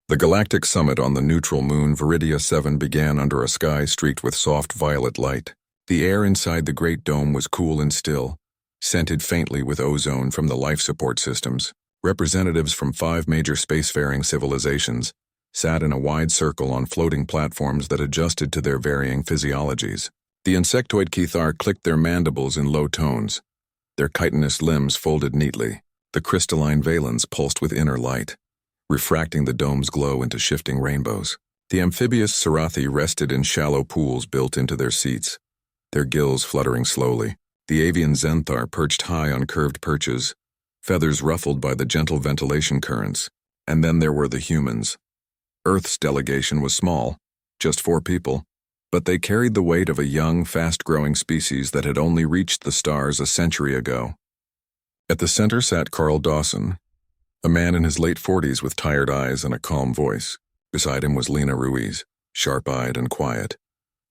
The galactic summit on the neutral moon Viridia 7 began under a sky streaked with soft violet light. The air inside the great dome was cool and still, scented faintly with ozone from the life support systems. Representatives from 5 major spacefaring civilizations sat in a wide circle on floating platforms that adjusted to their varying physiologies. The insectoid Kethar clicked their mandibles in low tones. Their chitinous limbs folded neatly. The crystalline valens pulsed with inner light, refracting the dome's glow into shifting rainbows. The amphibious Sarathi rested in shallow pools built into their seats, their gills fluttering slowly. The avian Zenthar perched high on curved perches, feathers ruffled by the gentle ventilation currents. And then there were the humans. Earth's delegation was small, just 4 people, but they carried the weight of a young, fast-growing species that had only reached the stars a century ago. At the center sat Carl Dawson, a man in his late 40s with tired eyes and a calm voice. Beside him was Lena Ruiz, sharp-eyed and quiet,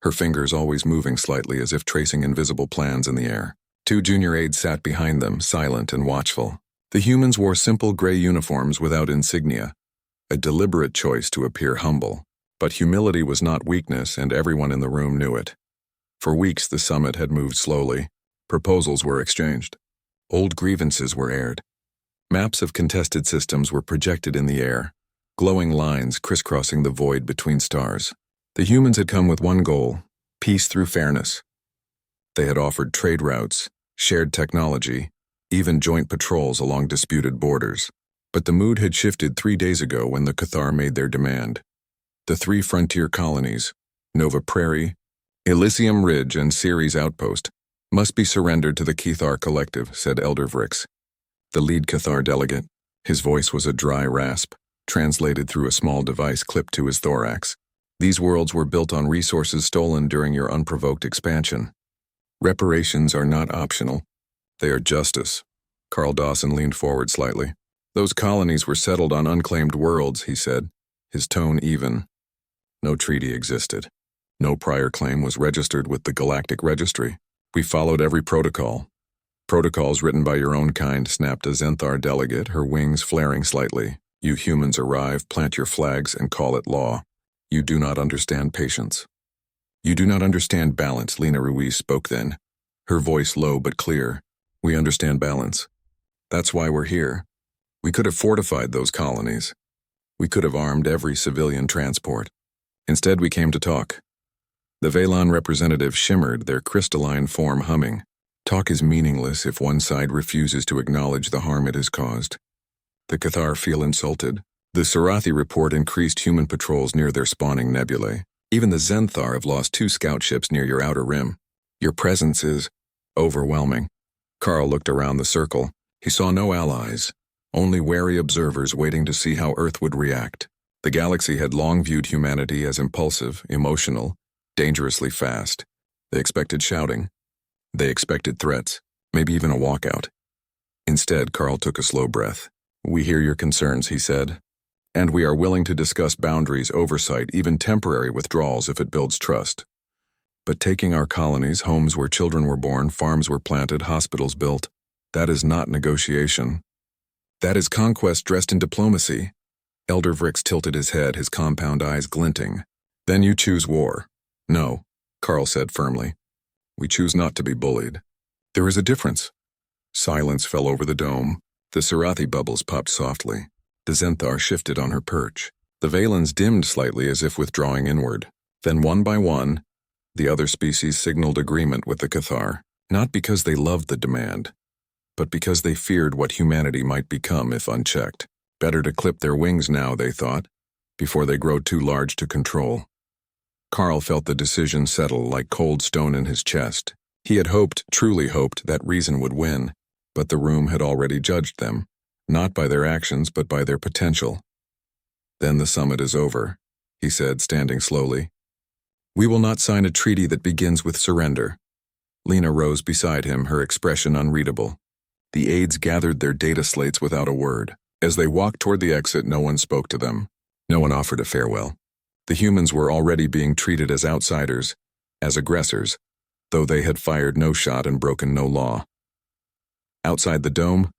her fingers always moving slightly as if tracing invisible plans in the air. 2 junior aides sat behind them, silent and watchful. The humans wore simple gray uniforms without insignia, a deliberate choice to appear humble. But humility was not weakness, and everyone in the room knew it. For weeks the summit had moved slowly. Proposals were exchanged. Old grievances were aired. Maps of contested systems were projected in the air, glowing lines crisscrossing the void between stars. The humans had come with one goal: peace through fairness. They had offered trade routes, shared technology, even joint patrols along disputed borders. But the mood had shifted 3 days ago when the Cathar made their demand. The 3 frontier colonies, Nova Prairie, Elysium Ridge, and Ceres Outpost, must be surrendered to the Kethar Collective, said Elder Vrix, the lead Cathar delegate. His voice was a dry rasp, translated through a small device clipped to his thorax. These worlds were built on resources stolen during your unprovoked expansion. Reparations are not optional. They are justice. Carl Dawson leaned forward slightly. Those colonies were settled on unclaimed worlds, he said, his tone even. No treaty existed. No prior claim was registered with the Galactic Registry. We followed every protocol. Protocols written by your own kind, snapped a Zenthar delegate, her wings flaring slightly. You humans arrive, plant your flags, and call it law. You do not understand patience. You do not understand balance, Lena Ruiz spoke then, her voice low but clear. We understand balance. That's why we're here. We could have fortified those colonies. We could have armed every civilian transport. Instead, we came to talk. The Velan representative shimmered, their crystalline form humming. Talk is meaningless if one side refuses to acknowledge the harm it has caused. The Cathar feel insulted. The Sarathi report increased human patrols near their spawning nebulae. Even the Zenthar have lost 2 scout ships near your outer rim. Your presence is overwhelming. Carl looked around the circle. He saw no allies, only wary observers waiting to see how Earth would react. The galaxy had long viewed humanity as impulsive, emotional, dangerously fast. They expected shouting. They expected threats, maybe even a walkout. Instead, Carl took a slow breath. We hear your concerns, he said, and we are willing to discuss boundaries, oversight, even temporary withdrawals if it builds trust. But taking our colonies, homes where children were born, farms were planted, hospitals built, that is not negotiation. That is conquest dressed in diplomacy. Elder Vrix tilted his head, his compound eyes glinting. Then you choose war. No, Carl said firmly. We choose not to be bullied. There is a difference. Silence fell over the dome. The Sarathi bubbles popped softly. The Zenthar shifted on her perch. The valens dimmed slightly as if withdrawing inward. Then one by one, the other species signaled agreement with the Cathar, not because they loved the demand, but because they feared what humanity might become if unchecked. Better to clip their wings now, they thought, before they grow too large to control. Carl felt the decision settle like cold stone in his chest. He had hoped, truly hoped, that reason would win, but the room had already judged them, not by their actions but by their potential. Then the summit is over, he said, standing slowly. We will not sign a treaty that begins with surrender. Lena rose beside him, her expression unreadable. The aides gathered their data slates without a word. As they walked toward the exit, no one spoke to them. No one offered a farewell. The humans were already being treated as outsiders, as aggressors, though they had fired no shot and broken no law. Outside the dome,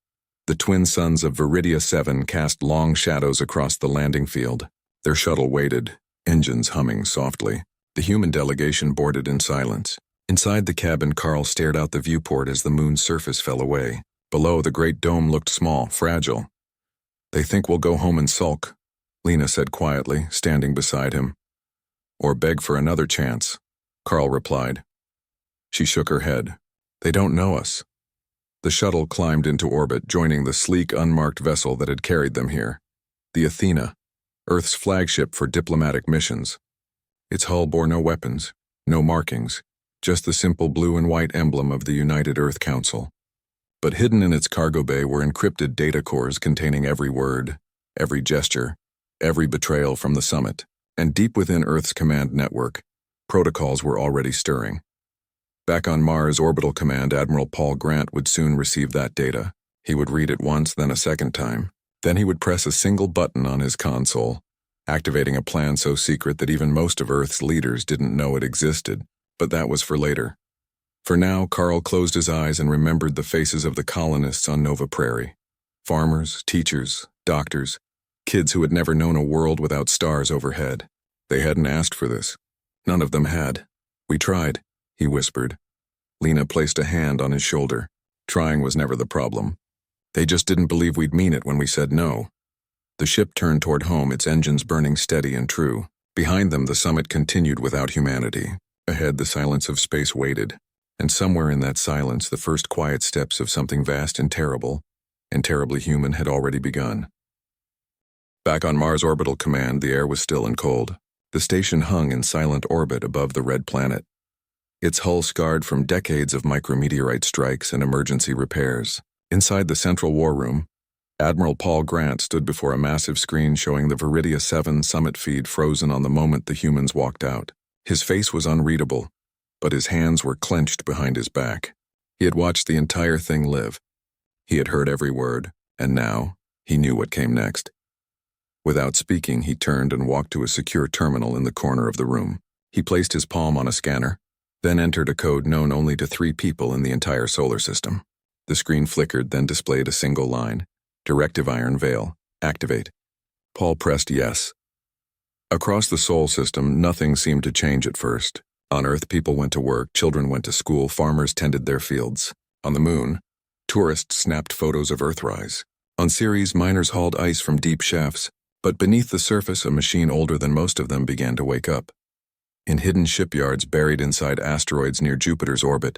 the twin suns of Viridia 7 cast long shadows across the landing field. Their shuttle waited, engines humming softly. The human delegation boarded in silence. Inside the cabin, Carl stared out the viewport as the moon's surface fell away. Below, the great dome looked small, fragile. "They think we'll go home and sulk," Lena said quietly, standing beside him. "Or beg for another chance," Carl replied. She shook her head. "They don't know us." The shuttle climbed into orbit, joining the sleek, unmarked vessel that had carried them here. The Athena, Earth's flagship for diplomatic missions. Its hull bore no weapons, no markings, just the simple blue and white emblem of the United Earth Council. But hidden in its cargo bay were encrypted data cores containing every word, every gesture, every betrayal from the summit. And deep within Earth's command network, protocols were already stirring. Back on Mars Orbital Command, Admiral Paul Grant would soon receive that data. He would read it once, then a second time. Then he would press a single button on his console, activating a plan so secret that even most of Earth's leaders didn't know it existed. But that was for later. For now, Carl closed his eyes and remembered the faces of the colonists on Nova Prairie. Farmers, teachers, doctors, kids who had never known a world without stars overhead. They hadn't asked for this. None of them had. "We tried," he whispered. Lena placed a hand on his shoulder. Trying was never the problem. "They just didn't believe we'd mean it when we said no." The ship turned toward home, its engines burning steady and true. Behind them, the summit continued without humanity. Ahead, the silence of space waited. And somewhere in that silence, the first quiet steps of something vast and terribly human had already begun. Back on Mars Orbital Command, the air was still and cold. The station hung in silent orbit above the red planet, its hull scarred from decades of micrometeorite strikes and emergency repairs. Inside the central war room, Admiral Paul Grant stood before a massive screen showing the Viridia 7 summit feed frozen on the moment the humans walked out. His face was unreadable, but his hands were clenched behind his back. He had watched the entire thing live. He had heard every word, and now he knew what came next. Without speaking, he turned and walked to a secure terminal in the corner of the room. He placed his palm on a scanner, then entered a code known only to 3 people in the entire solar system. The screen flickered, then displayed a single line. "Directive Iron Veil. Activate." Paul pressed yes. Across the Sol system, nothing seemed to change at first. On Earth, people went to work, children went to school, farmers tended their fields. On the Moon, tourists snapped photos of Earthrise. On Ceres, miners hauled ice from deep shafts. But beneath the surface, a machine older than most of them began to wake up. In hidden shipyards buried inside asteroids near Jupiter's orbit,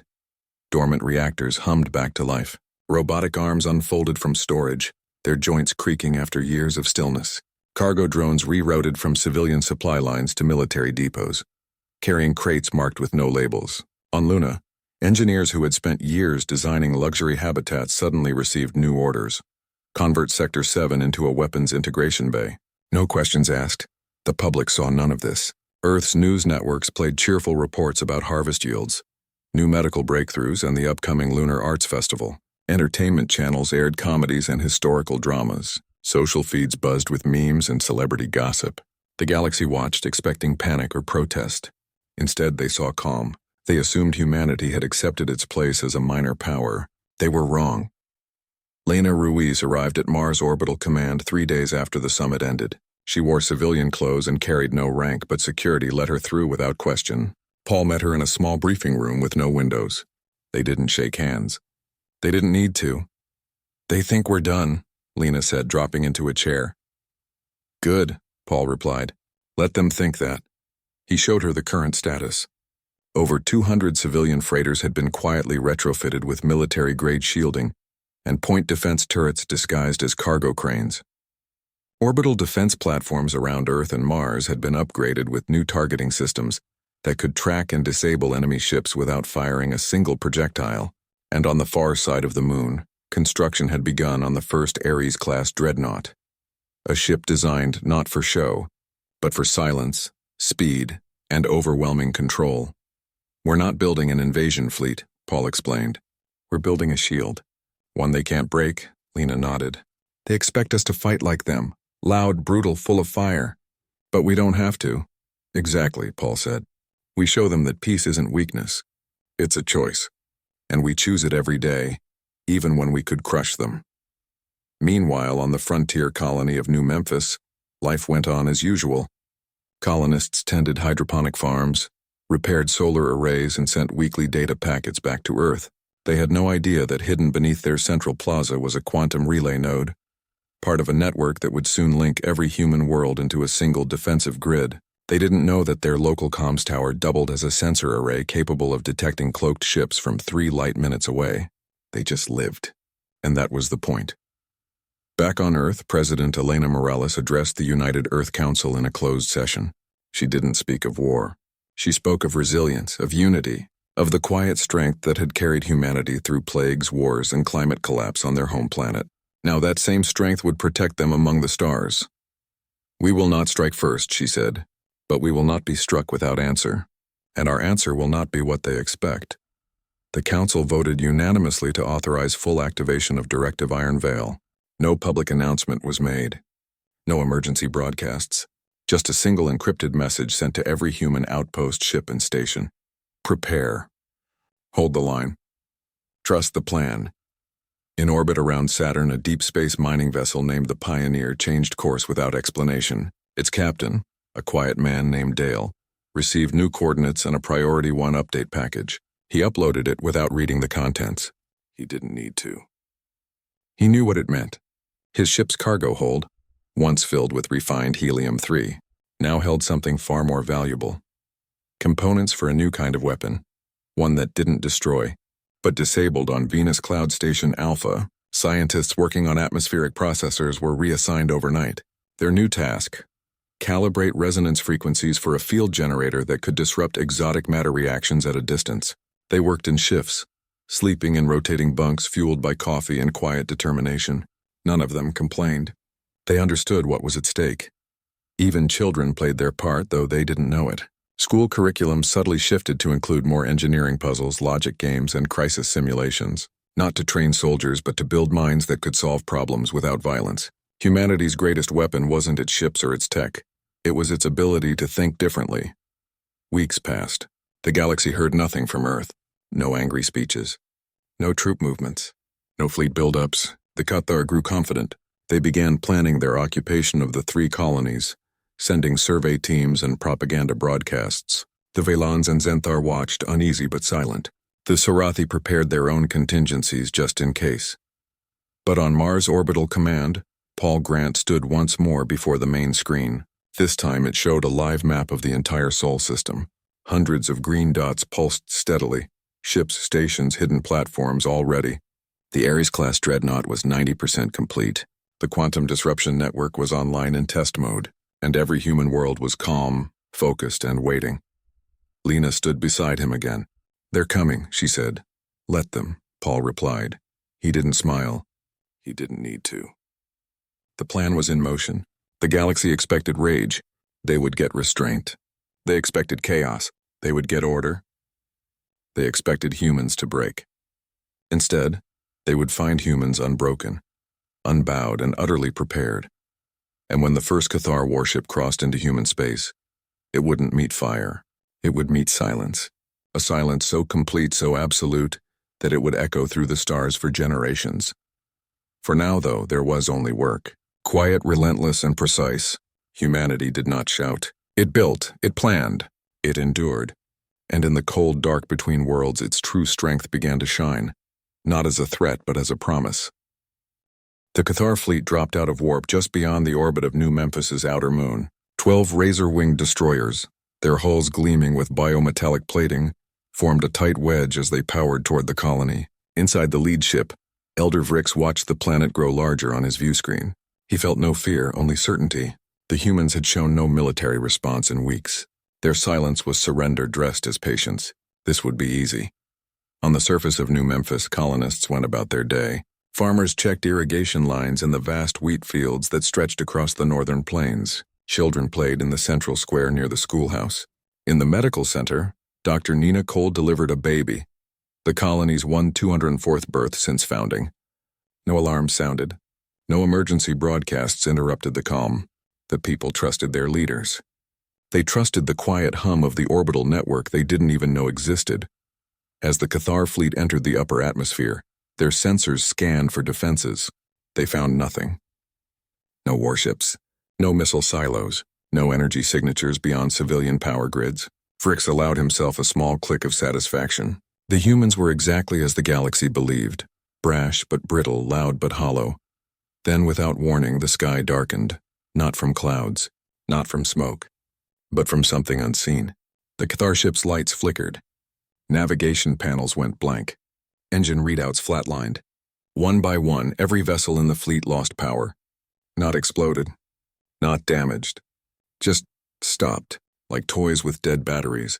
dormant reactors hummed back to life. Robotic arms unfolded from storage, their joints creaking after years of stillness. Cargo drones rerouted from civilian supply lines to military depots, carrying crates marked with no labels. On Luna, engineers who had spent years designing luxury habitats suddenly received new orders. Convert Sector 7 into a weapons integration bay. No questions asked. The public saw none of this. Earth's news networks played cheerful reports about harvest yields, new medical breakthroughs, and the upcoming Lunar Arts Festival. Entertainment channels aired comedies and historical dramas. Social feeds buzzed with memes and celebrity gossip. The galaxy watched, expecting panic or protest. Instead, they saw calm. They assumed humanity had accepted its place as a minor power. They were wrong. Lena Ruiz arrived at Mars Orbital Command 3 days after the summit ended. She wore civilian clothes and carried no rank, but security let her through without question. Paul met her in a small briefing room with no windows. They didn't shake hands. They didn't need to. "They think we're done," Lena said, dropping into a chair. "Good," Paul replied. "Let them think that." He showed her the current status. Over 200 civilian freighters had been quietly retrofitted with military-grade shielding and point defense turrets disguised as cargo cranes. Orbital defense platforms around Earth and Mars had been upgraded with new targeting systems that could track and disable enemy ships without firing a single projectile. And on the far side of the Moon, construction had begun on the first Ares-class dreadnought, a ship designed not for show, but for silence, speed, and overwhelming control. "We're not building an invasion fleet," Paul explained. "We're building a shield. One they can't break," Lena nodded. "They expect us to fight like them, loud, brutal, full of fire. But we don't have to." "Exactly," Paul said. "We show them that peace isn't weakness. It's a choice. And we choose it every day, even when we could crush them." Meanwhile, on the frontier colony of New Memphis, Life went on as usual. Colonists tended hydroponic farms, repaired solar arrays, and sent weekly data packets back to Earth. They had no idea that hidden beneath their central plaza was a quantum relay node, part of a network that would soon link every human world into a single defensive grid. They didn't know that their local comms tower doubled as a sensor array capable of detecting cloaked ships from 3 light minutes away. They just lived. And that was the point. Back on Earth, President Elena Morales addressed the United Earth Council in a closed session. She didn't speak of war. She spoke of resilience, of unity, of the quiet strength that had carried humanity through plagues, wars, and climate collapse on their home planet. Now that same strength would protect them among the stars. "We will not strike first," she said, "but we will not be struck without answer. And our answer will not be what they expect." The Council voted unanimously to authorize full activation of Directive Iron Veil. No public announcement was made. No emergency broadcasts. Just a single encrypted message sent to every human outpost, ship, and station. Prepare. Hold the line. Trust the plan. In orbit around Saturn, a deep space mining vessel named the Pioneer changed course without explanation. Its captain, a quiet man named Dale, received new coordinates and a Priority 1 update package. He uploaded it without reading the contents. He didn't need to. He knew what it meant. His ship's cargo hold, once filled with refined helium-3, now held something far more valuable. Components for a new kind of weapon, one that didn't destroy, but disabled. On Venus Cloud Station Alpha, scientists working on atmospheric processors were reassigned overnight. Their new task: calibrate resonance frequencies for a field generator that could disrupt exotic matter reactions at a distance. They worked in shifts, sleeping in rotating bunks fueled by coffee and quiet determination. None of them complained. They understood what was at stake. Even children played their part, though they didn't know it. School curriculum subtly shifted to include more engineering puzzles, logic games, and crisis simulations. Not to train soldiers, but to build minds that could solve problems without violence. Humanity's greatest weapon wasn't its ships or its tech. It was its ability to think differently. Weeks passed. The galaxy heard nothing from Earth. No angry speeches. No troop movements. No fleet buildups. The Cathar grew confident. They began planning their occupation of the 3 colonies, sending survey teams and propaganda broadcasts. The Velans and Zenthar watched, uneasy but silent. The Sorathi prepared their own contingencies just in case. But on Mars Orbital Command, Paul Grant stood once more before the main screen. This time it showed a live map of the entire Sol system. Hundreds of green dots pulsed steadily. Ships, stations, hidden platforms, all ready. The Ares-class dreadnought was 90% complete. The quantum disruption network was online in test mode, and every human world was calm, focused, and waiting. Lena stood beside him again. "They're coming," she said. "Let them," Paul replied. He didn't smile. He didn't need to. The plan was in motion. The galaxy expected rage. They would get restraint. They expected chaos. They would get order. They expected humans to break. Instead, they would find humans unbroken, unbowed, and utterly prepared. And when the first Cathar warship crossed into human space, it wouldn't meet fire. It would meet silence. A silence so complete, so absolute, that it would echo through the stars for generations. For now, though, there was only work. Quiet, relentless, and precise. Humanity did not shout. It built, it planned, it endured. And in the cold dark between worlds, its true strength began to shine, not as a threat, but as a promise. The Cathar fleet dropped out of warp just beyond the orbit of New Memphis's outer moon. 12 razor-winged destroyers, their hulls gleaming with biometallic plating, formed a tight wedge as they powered toward the colony. Inside the lead ship, Elder Vrix watched the planet grow larger on his view screen. He felt no fear, only certainty. The humans had shown no military response in weeks. Their silence was surrender dressed as patience. This would be easy. On the surface of New Memphis, colonists went about their day. Farmers checked irrigation lines in the vast wheat fields that stretched across the northern plains. Children played in the central square near the schoolhouse. In the medical center, Dr. Nina Cole delivered a baby, the colony's 204th birth since founding. No alarms sounded. No emergency broadcasts interrupted the calm. The people trusted their leaders. They trusted the quiet hum of the orbital network they didn't even know existed. As the Cathar fleet entered the upper atmosphere, their sensors scanned for defenses. They found nothing. No warships, No missile silos, no energy signatures beyond civilian power grids. Fricks allowed himself a small click of satisfaction. The humans were exactly as the galaxy believed. Brash but brittle, loud but hollow. Then, without warning, the sky darkened. Not from clouds, not from smoke, but from something unseen. The Cathar ship's lights flickered. Navigation panels went blank. Engine readouts flatlined. One by one, every vessel in the fleet lost power. Not exploded. Not damaged. Just stopped, like toys with dead batteries.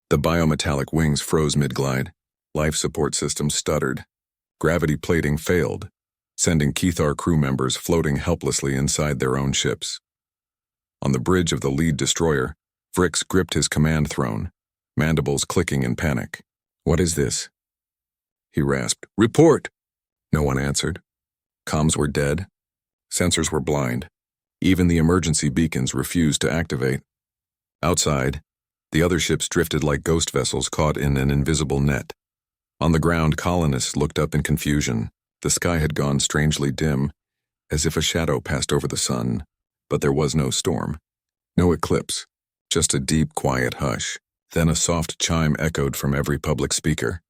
The biometallic wings froze mid-glide. Life support systems stuttered. Gravity plating failed, sending Cathar crew members floating helplessly inside their own ships. On the bridge of the lead destroyer, Fricks gripped his command throne, mandibles clicking in panic. "What is this?" he rasped. "Report!" No one answered. Comms were dead. Sensors were blind. Even the emergency beacons refused to activate. Outside, the other ships drifted like ghost vessels caught in an invisible net. On the ground, colonists looked up in confusion. The sky had gone strangely dim, as if a shadow passed over the sun. But there was no storm. No eclipse. Just a deep, quiet hush. Then a soft chime echoed from every public speaker,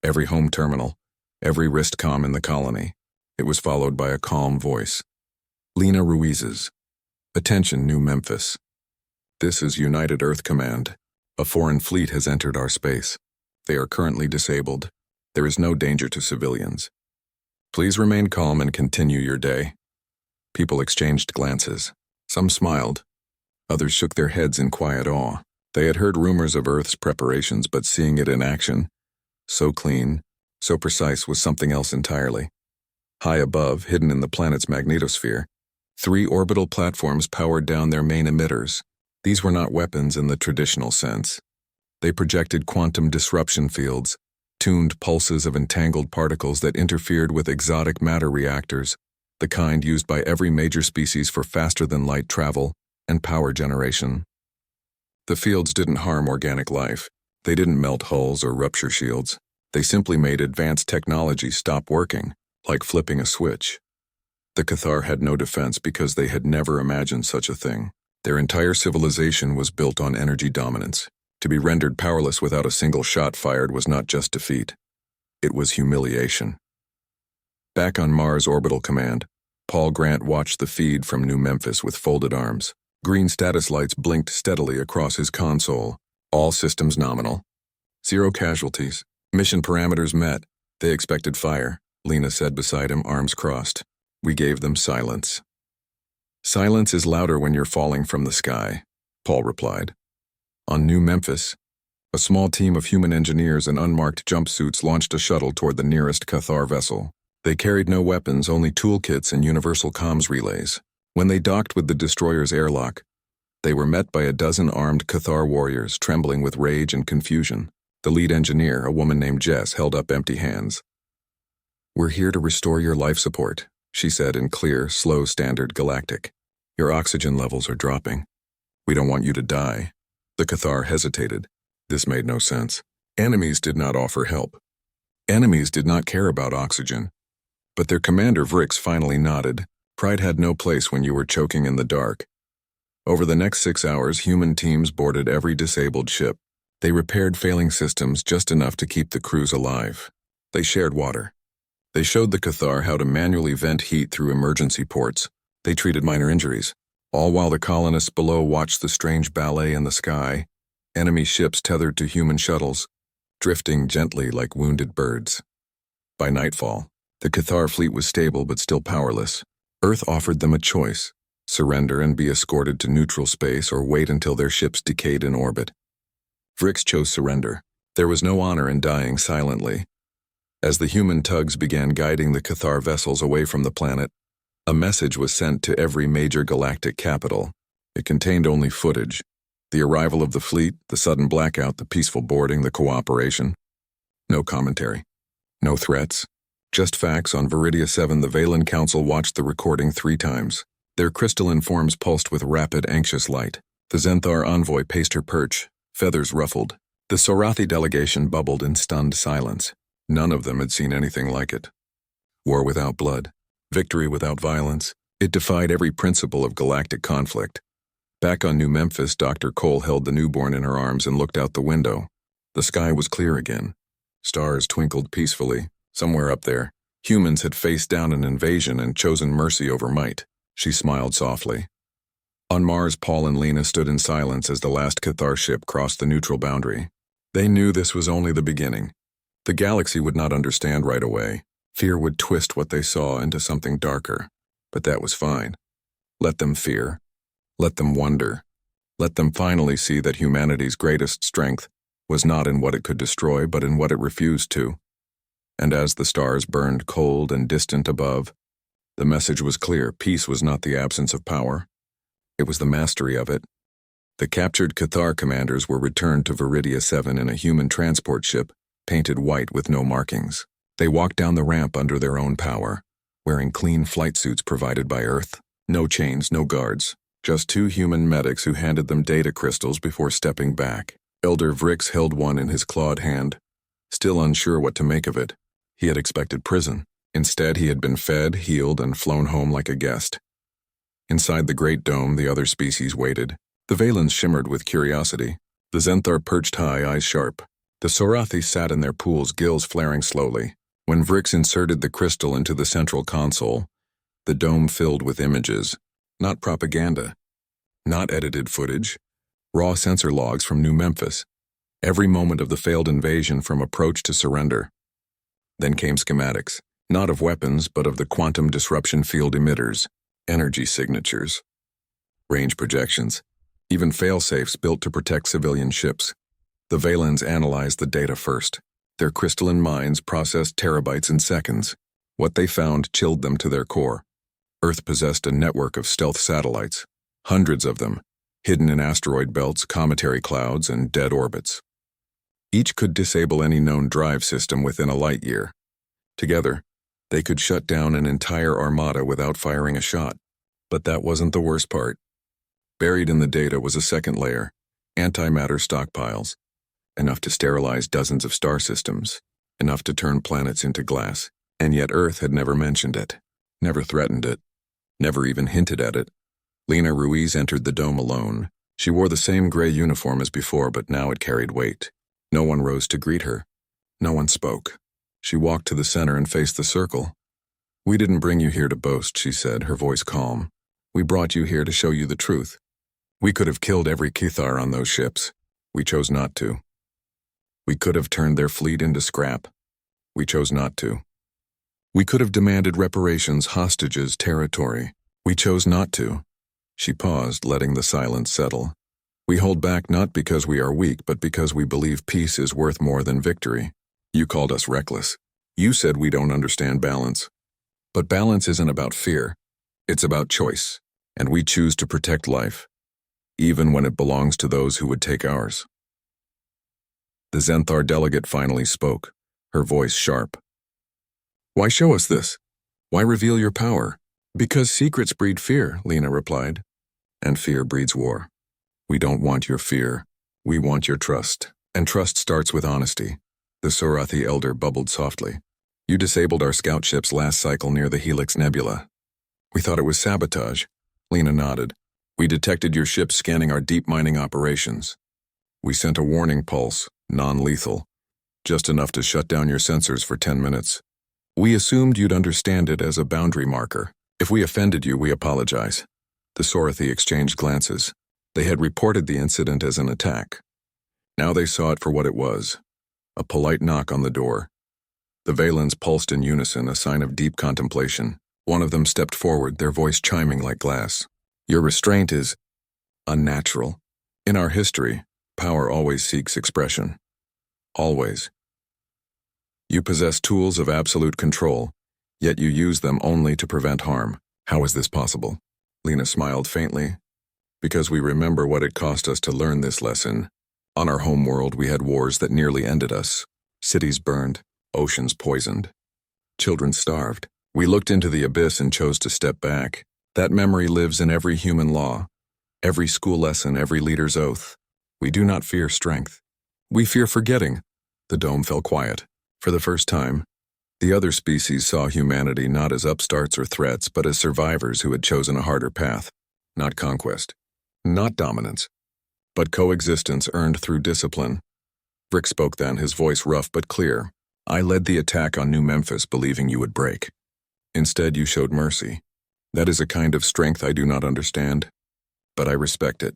every home terminal, every wrist comm in the colony. It was followed by a calm voice. Lena Ruiz's. "Attention, New Memphis. This is United Earth Command. A foreign fleet has entered our space. They are currently disabled. There is no danger to civilians. Please remain calm and continue your day." People exchanged glances. Some smiled. Others shook their heads in quiet awe. They had heard rumors of Earth's preparations, but seeing it in action, so clean, so precise, was something else entirely. High above, hidden in the planet's magnetosphere, 3 orbital platforms powered down their main emitters. These were not weapons in the traditional sense. They projected quantum disruption fields, tuned pulses of entangled particles that interfered with exotic matter reactors, the kind used by every major species for faster-than-light travel and power generation. The fields didn't harm organic life. They didn't melt hulls or rupture shields. They simply made advanced technology stop working, like flipping a switch. The Cathar had no defense because they had never imagined such a thing. Their entire civilization was built on energy dominance. To be rendered powerless without a single shot fired was not just defeat. It was humiliation. Back on Mars Orbital Command, Paul Grant watched the feed from New Memphis with folded arms. Green status lights blinked steadily across his console. All systems nominal. 0 casualties. Mission parameters met. They expected fire, Lena said beside him, arms crossed. We gave them silence. Silence is louder when you're falling from the sky, Paul replied. On New Memphis, a small team of human engineers in unmarked jumpsuits launched a shuttle toward the nearest Cathar vessel. They carried no weapons, only toolkits and universal comms relays. When they docked with the destroyer's airlock, they were met by a dozen armed Cathar warriors, trembling with rage and confusion. The lead engineer, a woman named Jess, held up empty hands. "We're here to restore your life support," she said in clear, slow standard Galactic. "Your oxygen levels are dropping. We don't want you to die." The Cathar hesitated. This made no sense. Enemies did not offer help. Enemies did not care about oxygen. But their commander Vrix finally nodded. Pride had no place when you were choking in the dark. Over the next 6 hours, human teams boarded every disabled ship. They repaired failing systems just enough to keep the crews alive. They shared water. They showed the Cathar how to manually vent heat through emergency ports. They treated minor injuries, all while the colonists below watched the strange ballet in the sky, enemy ships tethered to human shuttles, drifting gently like wounded birds. By nightfall, the Cathar fleet was stable but still powerless. Earth offered them a choice: surrender and be escorted to neutral space, or wait until their ships decayed in orbit. Vrix chose surrender. There was no honor in dying silently. As the human tugs began guiding the Cathar vessels away from the planet, a message was sent to every major galactic capital. It contained only footage: the arrival of the fleet, the sudden blackout, the peaceful boarding, the cooperation. No commentary. No threats. Just facts. On Viridia 7, the Valen Council watched the recording 3 times. Their crystalline forms pulsed with rapid, anxious light. The Zenthar envoy paced her perch, feathers ruffled. The Sorathi delegation bubbled in stunned silence. None of them had seen anything like it. War without blood. Victory without violence. It defied every principle of galactic conflict. Back on New Memphis, Dr. Cole held the newborn in her arms and looked out the window. The sky was clear again. Stars twinkled peacefully. Somewhere up there, humans had faced down an invasion and chosen mercy over might. She smiled softly. On Mars, Paul and Lena stood in silence as the last Cathar ship crossed the neutral boundary. They knew this was only the beginning. The galaxy would not understand right away. Fear would twist what they saw into something darker. But that was fine. Let them fear. Let them wonder. Let them finally see that humanity's greatest strength was not in what it could destroy, but in what it refused to. And as the stars burned cold and distant above, the message was clear. Peace was not the absence of power. It was the mastery of it. The captured Cathar commanders were returned to Viridia 7 in a human transport ship, painted white with no markings. They walked down the ramp under their own power, wearing clean flight suits provided by Earth. No chains, no guards. Just two human medics who handed them data crystals before stepping back. Elder Vrix held one in his clawed hand, still unsure what to make of it. He had expected prison. Instead, he had been fed, healed, and flown home like a guest. Inside the great dome, the other species waited. The Valens shimmered with curiosity. The Zenthar perched high, eyes sharp. The Sorathi sat in their pools, gills flaring slowly. When Vrix inserted the crystal into the central console, the dome filled with images. Not propaganda. Not edited footage. Raw sensor logs from New Memphis. Every moment of the failed invasion from approach to surrender. Then came schematics. Not of weapons, but of the quantum disruption field emitters. Energy signatures. Range projections. Even fail-safes built to protect civilian ships. The Valens analyzed the data first. Their crystalline minds processed terabytes in seconds. What they found chilled them to their core. Earth possessed a network of stealth satellites, hundreds of them, hidden in asteroid belts, cometary clouds, and dead orbits. Each could disable any known drive system within a light year. Together, they could shut down an entire armada without firing a shot. But that wasn't the worst part. Buried in the data was a second layer, antimatter stockpiles, enough to sterilize dozens of star systems, enough to turn planets into glass. And yet Earth had never mentioned it, never threatened it, never even hinted at it. Lena Ruiz entered the dome alone. She wore the same gray uniform as before, but now it carried weight. No one rose to greet her. No one spoke. She walked to the center and faced the circle. "We didn't bring you here to boast," she said, her voice calm. "We brought you here to show you the truth. We could have killed every Cathar on those ships. We chose not to. We could have turned their fleet into scrap. We chose not to. We could have demanded reparations, hostages, territory. We chose not to." She paused, letting the silence settle. "We hold back not because we are weak, but because we believe peace is worth more than victory. You called us reckless. You said we don't understand balance. But balance isn't about fear. It's about choice. And we choose to protect life, even when it belongs to those who would take ours." The Zenthar delegate finally spoke, her voice sharp. "Why show us this? Why reveal your power?" "Because secrets breed fear," Lena replied. "And fear breeds war. We don't want your fear. We want your trust. And trust starts with honesty." The Sorathi elder bubbled softly. "You disabled our scout ships last cycle near the Helix Nebula. We thought it was sabotage." Lena nodded. "We detected your ships scanning our deep mining operations. We sent a warning pulse, non-lethal, just enough to shut down your sensors for 10 minutes. We assumed you'd understand it as a boundary marker. If we offended you, we apologize." The Sorathi exchanged glances. They had reported the incident as an attack. Now they saw it for what it was, a polite knock on the door. The Valens pulsed in unison, a sign of deep contemplation. One of them stepped forward, their voice chiming like glass. "Your restraint is unnatural. In our history, power always seeks expression. Always. You possess tools of absolute control, yet you use them only to prevent harm. How is this possible?" Lena smiled faintly. "Because we remember what it cost us to learn this lesson. On our home world, we had wars that nearly ended us. Cities burned, oceans poisoned. Children starved. We looked into the abyss and chose to step back. That memory lives in every human law, every school lesson, every leader's oath. We do not fear strength. We fear forgetting." The dome fell quiet. For the first time, The other species saw humanity not as upstarts or threats, but as survivors who had chosen a harder path. Not conquest, not dominance, but coexistence earned through discipline. Brick spoke then, his voice rough but clear. I led the attack on New Memphis, believing you would break. Instead, you showed mercy. That is a kind of strength I do not understand, but I respect it.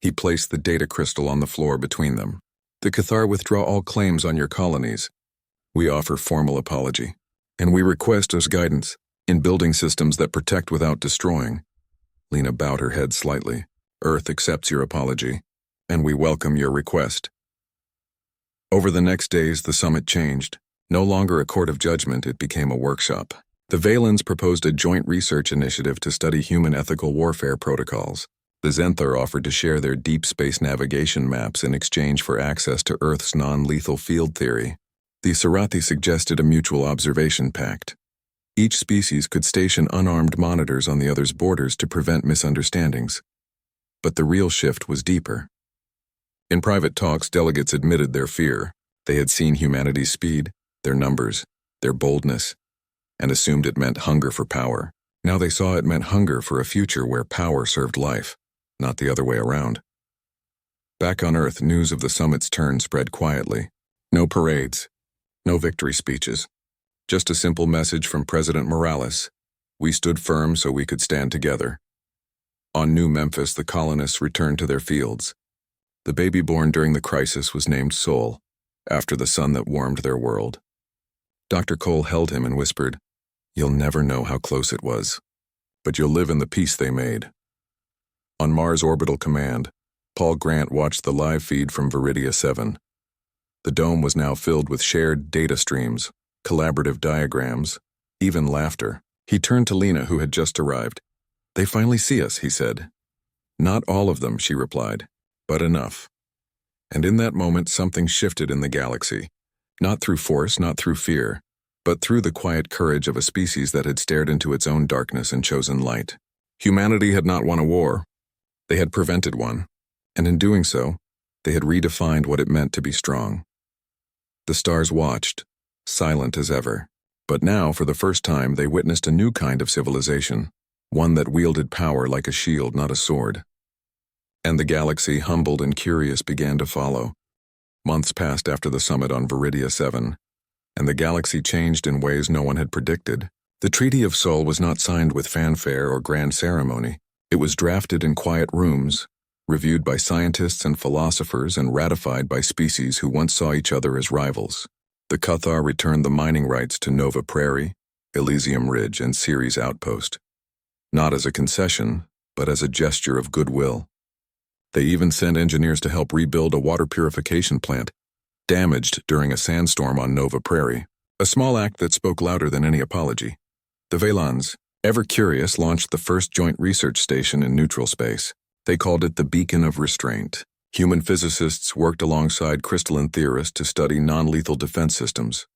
He placed the data crystal on the floor between them. The Cathar withdraw all claims on your colonies. We offer formal apology, and we request as guidance in building systems that protect without destroying. Lena bowed her head slightly. Earth accepts your apology, and we welcome your request. Over the next days, the summit changed. No longer a court of judgment, it became a workshop. The Valens proposed a joint research initiative to study human ethical warfare protocols. The Zenthar offered to share their deep space navigation maps in exchange for access to Earth's non-lethal field theory. The Sarathi suggested a mutual observation pact. Each species could station unarmed monitors on the other's borders to prevent misunderstandings. But the real shift was deeper. In private talks, delegates admitted their fear. They had seen humanity's speed, their numbers, their boldness, and assumed it meant hunger for power. Now they saw it meant hunger for a future where power served life, not the other way around. Back on Earth, news of the summit's turn spread quietly. No parades, no victory speeches. Just a simple message from President Morales. We stood firm so we could stand together. On New Memphis, the colonists returned to their fields. The baby born during the crisis was named Sol, after the sun that warmed their world. Dr. Cole held him and whispered, You'll never know how close it was, but you'll live in the peace they made. On Mars Orbital Command, Paul Grant watched the live feed from Viridia 7. The dome was now filled with shared data streams, collaborative diagrams, even laughter. He turned to Lena, who had just arrived. They finally see us, he said. Not all of them, she replied, but enough. And in that moment, something shifted in the galaxy. Not through force, not through fear, but through the quiet courage of a species that had stared into its own darkness and chosen light. Humanity had not won a war. They had prevented one, and in doing so, they had redefined what it meant to be strong. The stars watched, silent as ever. But now, for the first time, they witnessed a new kind of civilization, one that wielded power like a shield, not a sword. And the galaxy, humbled and curious, began to follow. Months passed after the summit on Viridia 7, and the galaxy changed in ways no one had predicted. The Treaty of Sol was not signed with fanfare or grand ceremony. It was drafted in quiet rooms, reviewed by scientists and philosophers, and ratified by species who once saw each other as rivals. The Cathar returned the mining rights to Nova Prairie, Elysium Ridge, and Ceres Outpost, not as a concession, but as a gesture of goodwill. They even sent engineers to help rebuild a water purification plant, damaged during a sandstorm on Nova Prairie, a small act that spoke louder than any apology. The Valans, ever curious, launched the first joint research station in neutral space. They called it the Beacon of Restraint. Human physicists worked alongside crystalline theorists to study non-lethal defense systems,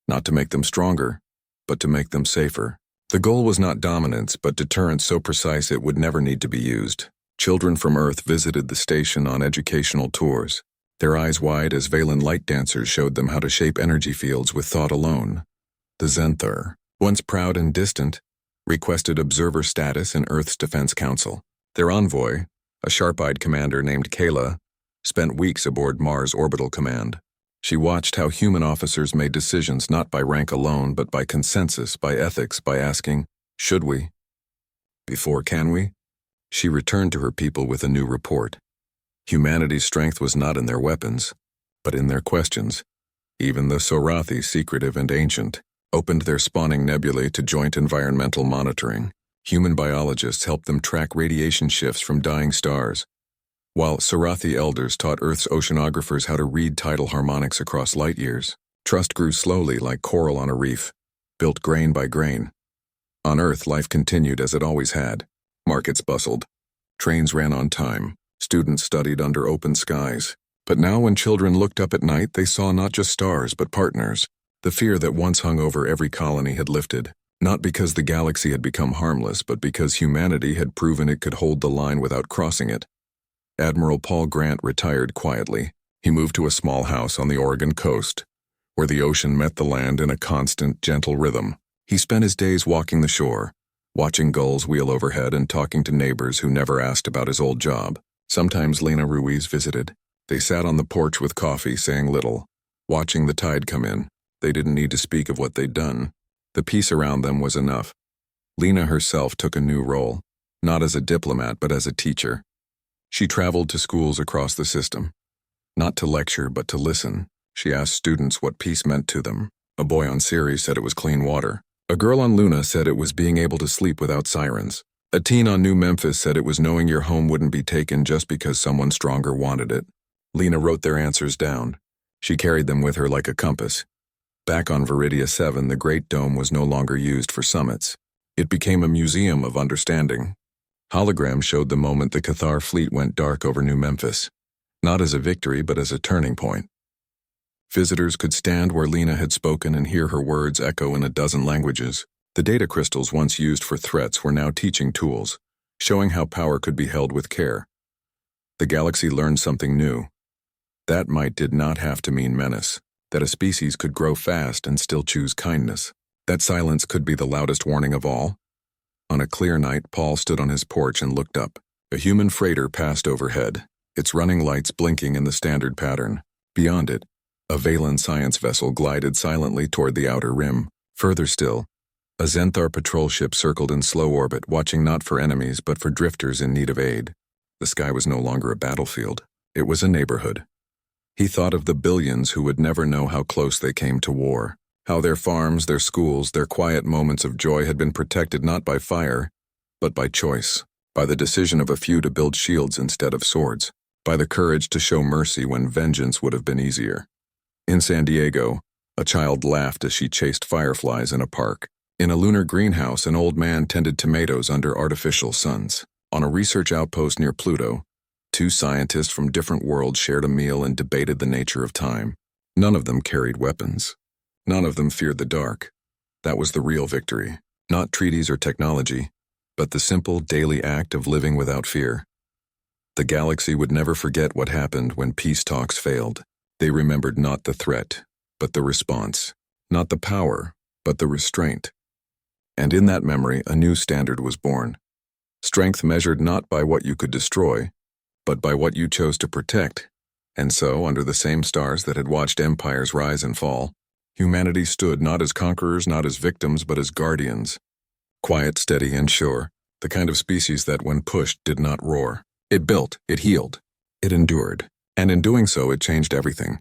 not to make them stronger, but to make them safer. The goal was not dominance, but deterrence so precise it would never need to be used. Children from Earth visited the station on educational tours, their eyes wide as Valen light dancers showed them how to shape energy fields with thought alone. The Zenthar, once proud and distant, requested observer status in Earth's Defense Council. Their envoy, a sharp-eyed commander named Kayla, spent weeks aboard Mars Orbital Command. She watched how human officers made decisions not by rank alone, but by consensus, by ethics, by asking, should we? Before can we? She returned to her people with a new report. Humanity's strength was not in their weapons, but in their questions. Even the Sarathi, secretive and ancient, opened their spawning nebulae to joint environmental monitoring. Human biologists helped them track radiation shifts from dying stars, while Sarathi elders taught Earth's oceanographers how to read tidal harmonics across light years. Trust grew slowly like coral on a reef, built grain by grain. On Earth, life continued as it always had. Markets bustled. Trains ran on time. Students studied under open skies. But now when children looked up at night, they saw not just stars, but partners. The fear that once hung over every colony had lifted, not because the galaxy had become harmless, but because humanity had proven it could hold the line without crossing it. Admiral Paul Grant retired quietly. He moved to a small house on the Oregon coast, where the ocean met the land in a constant, gentle rhythm. He spent his days walking the shore, watching gulls wheel overhead and talking to neighbors who never asked about his old job. Sometimes Lena Ruiz visited. They sat on the porch with coffee, saying little, watching the tide come in. They didn't need to speak of what they'd done. The peace around them was enough. Lena herself took a new role, not as a diplomat but as a teacher. She traveled to schools across the system. Not to lecture, but to listen. She asked students what peace meant to them. A boy on Ceres said it was clean water. A girl on Luna said it was being able to sleep without sirens. A teen on New Memphis said it was knowing your home wouldn't be taken just because someone stronger wanted it. Lena wrote their answers down. She carried them with her like a compass. Back on Viridia 7, the Great Dome was no longer used for summits. It became a museum of understanding. Holograms showed the moment the Cathar fleet went dark over New Memphis, not as a victory but as a turning point. Visitors could stand where Lena had spoken and hear her words echo in a dozen languages. The data crystals once used for threats were now teaching tools, showing how power could be held with care. The galaxy learned something new. That might did not have to mean menace, that a species could grow fast and still choose kindness, that silence could be the loudest warning of all. On a clear night, Paul stood on his porch and looked up. A human freighter passed overhead, its running lights blinking in the standard pattern. Beyond it, a Valen science vessel glided silently toward the outer rim. Further still, a Zenthar patrol ship circled in slow orbit, watching not for enemies but for drifters in need of aid. The sky was no longer a battlefield. It was a neighborhood. He thought of the billions who would never know how close they came to war, how their farms, their schools, their quiet moments of joy had been protected not by fire, but by choice, by the decision of a few to build shields instead of swords, by the courage to show mercy when vengeance would have been easier. In San Diego, a child laughed as she chased fireflies in a park. In a lunar greenhouse, an old man tended tomatoes under artificial suns. On a research outpost near Pluto, two scientists from different worlds shared a meal and debated the nature of time. None of them carried weapons. None of them feared the dark. That was the real victory. Not treaties or technology, but the simple daily act of living without fear. The galaxy would never forget what happened when peace talks failed. They remembered not the threat, but the response. Not the power, but the restraint. And in that memory, a new standard was born. Strength measured not by what you could destroy, but by what you chose to protect. And so, under the same stars that had watched empires rise and fall, humanity stood not as conquerors, not as victims, but as guardians. Quiet, steady, and sure, the kind of species that, when pushed, did not roar. It built, it healed, it endured. And in doing so, it changed everything.